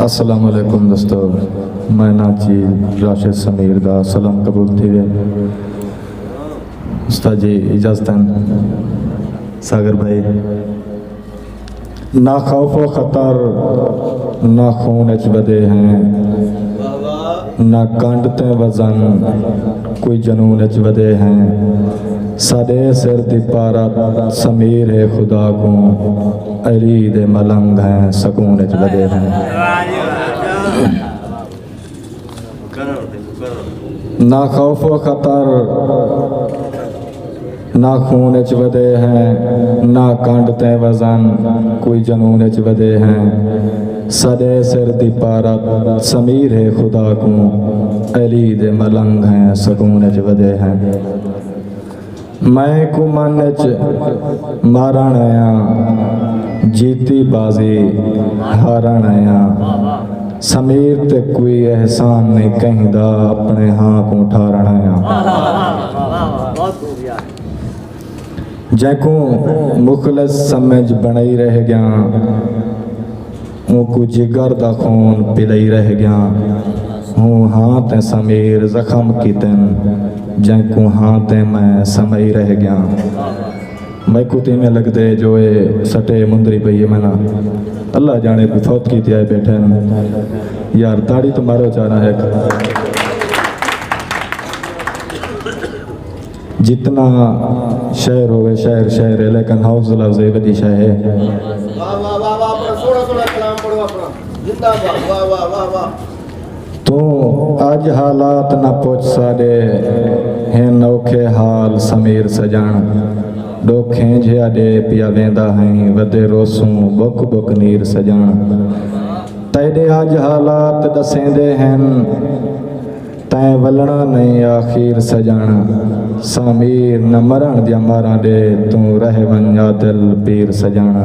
अस्सलाम वालेकुम दोस्तों, मैं नाची राशिद समीर दा सलाम कबूल थी गए। उस्ताद जी इजाजतन सागर भाई। ना खौफ व खतर ना खून च बदे हैं, ना कंडते वजन कोई जनून च बदे हैं। साडे सिर दी पारत समीर है खुदा को, अली दे मलंग हैं सकून च बदे हैं। ना खौफ व खतर ना खून च बदे हैं, ना कंडते वजन कोई जनून च बदे हैं। सदे सिर दी पारत समीर है खुदा को, अली दे मलंग हैं सकून च बदे हैं। मैं को मन च मारण आया, जीती बाजी हारण आया। समीर ते कोई एहसान नहीं कहदा, अपने हाँ को ठारण आया। जैको मुखलस समझ बनई रह गया, को जिगर दा खून पिलई रह गया। हूँ हाँ ते समीर जख्म की तेन, जैको हाँ ते मैं समई रह गया। मैं कुती में लगते जो ये सटे मुंदरी पई है मैना, अल्लाह जाने भी फौत की आए बैठे यार। ताड़ी तो मारो चारा है। जितना शहर होवे शहर शहर है, लेकिन हौसला अफजाई बड़ी शह है। तू आज हालात न पूछ साडे हैं नौखे हाल समीर सजान। डोखें झिया दे पिया वेंदा हैं, वदे रोसूं बुक बुक नीर सजान। तेरे आज हालात दसेंदे हैं, तैं वलना नहीं आखिर सजान। समीर न मरण दिया मारा दे, तू रह वंजा दिल पीर सजान।